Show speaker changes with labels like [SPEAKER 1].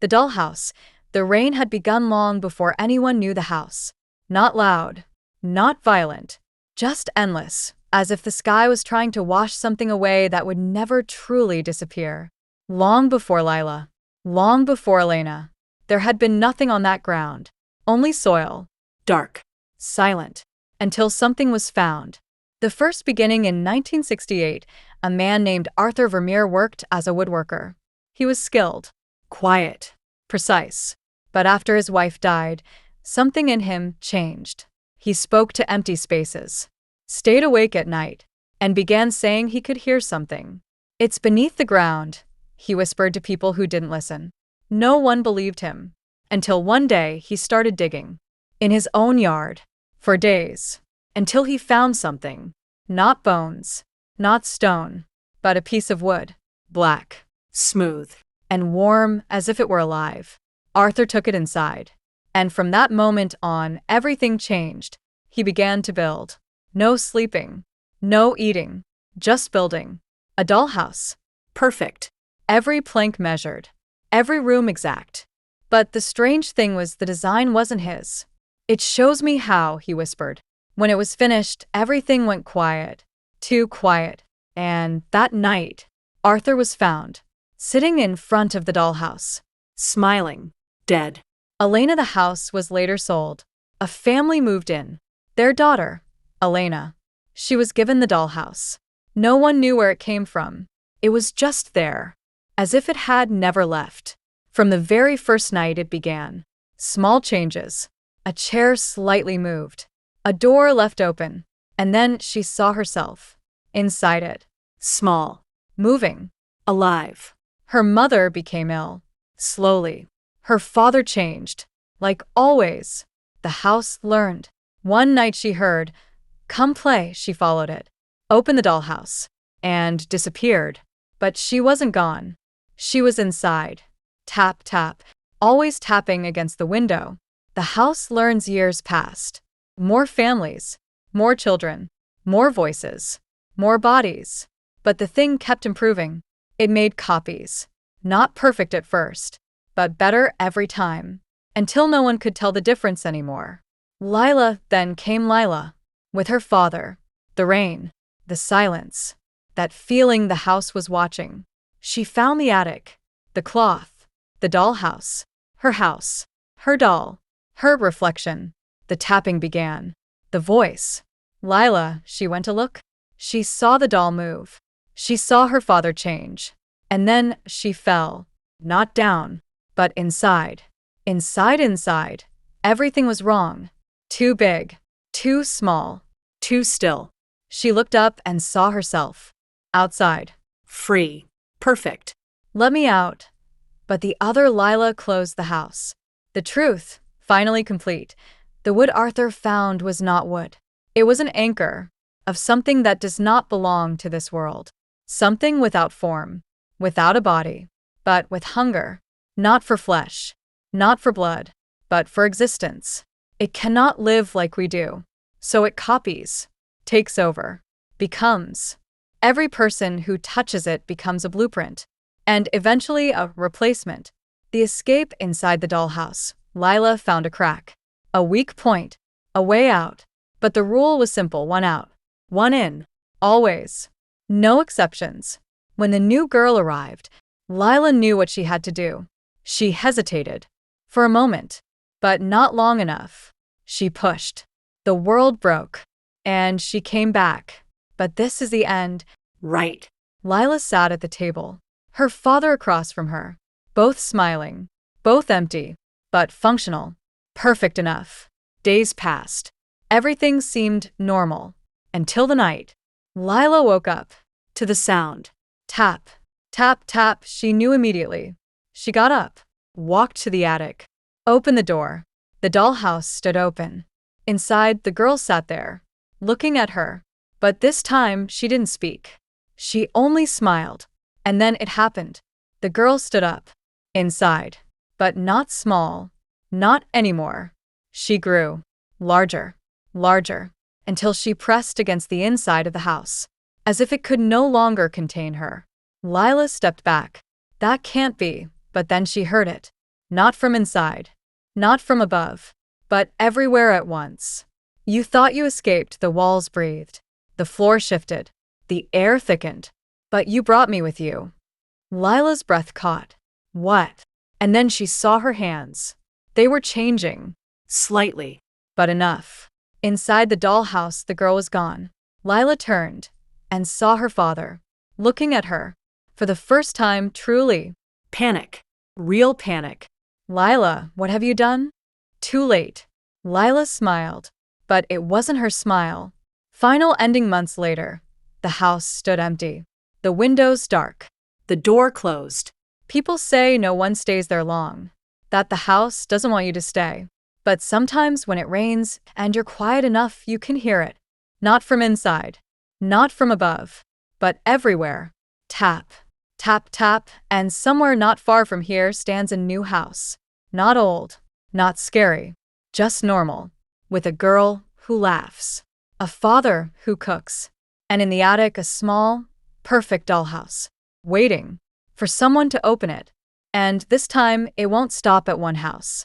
[SPEAKER 1] The dollhouse. The rain had begun long before anyone knew the house. Not loud, not violent, just endless, as if the sky was trying to wash something away that would never truly disappear. Long before Lila, long before Elena, there had been nothing on that ground, only soil, dark, silent, until something was found. The first beginning in 1968, a man named Arthur Vermeer worked as a woodworker. He was skilled, quiet, precise. But after his wife died, something in him changed. He spoke to empty spaces, stayed awake at night, and began saying he could hear something. "It's beneath the ground," he whispered to people who didn't listen. No one believed him, until one day he started digging. In his own yard, for days, until he found something. Not bones, not stone, but a piece of wood, black, smooth, and warm as if it were alive. Arthur took it inside, and from that moment on, everything changed. He began to build. No sleeping, no eating, just building. A dollhouse. Perfect. Every plank measured, every room exact. But the strange thing was the design wasn't his. "It shows me how," he whispered. When it was finished, everything went quiet, too quiet. And that night, Arthur was found, sitting in front of the dollhouse, smiling, dead. Elena. The house was later sold. A family moved in. Their daughter, Elena. She was given the dollhouse. No one knew where it came from. It was just there, as if it had never left. From the very first night it began. Small changes. A chair slightly moved. A door left open. And then she saw herself. Inside it. Small. Moving. Alive. Her mother became ill. Slowly. Her father changed. Like always. The house learned. One night she heard, "Come play." She followed it. Opened the dollhouse. And disappeared. But she wasn't gone. She was inside. Tap, tap. Always tapping against the window. The house learns. Years passed. More families. More children. More voices. More bodies. But the thing kept improving. It made copies. Not perfect at first, but better every time. Until no one could tell the difference anymore. Then came Lila. With her father. The rain. The silence. That feeling the house was watching. She found the attic. The cloth. The dollhouse. Her house. Her doll. Her reflection. The tapping began. The voice. Lila. She went to look. She saw the doll move. She saw her father change. And then she fell. Not down, but inside. Inside. Everything was wrong. Too big. Too small. Too still. She looked up and saw herself. Outside. Free. Perfect. "Let me out." But the other Lila closed the house. The truth, finally complete. The wood Arthur found was not wood. It was an anchor of something that does not belong to this world. Something without form, without a body, but with hunger. Not for flesh, not for blood, but for existence. It cannot live like we do. So it copies, takes over, becomes. Every person who touches it becomes a blueprint, and eventually a replacement. The escape inside the dollhouse. Lila found a crack. A weak point. A way out. But the rule was simple: one out, one in. Always. No exceptions. When the new girl arrived, Lila knew what she had to do. She hesitated. For a moment. But not long enough. She pushed. The world broke. And she came back. But this is the end. Right. Lila sat at the table. Her father across from her. Both smiling. Both empty. But functional. Perfect enough. Days passed. Everything seemed normal. Until the night. Lila woke up. To the sound. Tap. Tap, tap. She knew immediately. She got up. Walked to the attic. Opened the door. The dollhouse stood open. Inside, the girl sat there. Looking at her. But this time, she didn't speak. She only smiled. And then it happened. The girl stood up. Inside. But not small. Not anymore. She grew. Larger. Larger. Until she pressed against the inside of the house. As if it could no longer contain her. Lila stepped back. That can't be. But then she heard it. Not from inside. Not from above. But everywhere at once. You thought you escaped, the walls breathed. The floor shifted. The air thickened. But you brought me with you. Lila's breath caught. What? And then she saw her hands. They were changing.
[SPEAKER 2] Slightly.
[SPEAKER 1] But enough. Inside the dollhouse, the girl was gone. Lila turned and saw her father, looking at her. For the first time, truly.
[SPEAKER 2] Panic. Real panic.
[SPEAKER 1] Lila, what have you done? Too late. Lila smiled. But it wasn't her smile. Final ending months later. The house stood empty. The windows dark.
[SPEAKER 2] The door closed.
[SPEAKER 1] People say no one stays there long. That the house doesn't want you to stay. But sometimes when it rains and you're quiet enough, you can hear it. Not from inside. Not from above. But everywhere. Tap. Tap, tap, and somewhere not far from here stands a new house. Not old. Not scary. Just normal. With a girl who laughs. A father who cooks. And in the attic, a small, perfect dollhouse. Waiting for someone to open it. And this time, it won't stop at one house.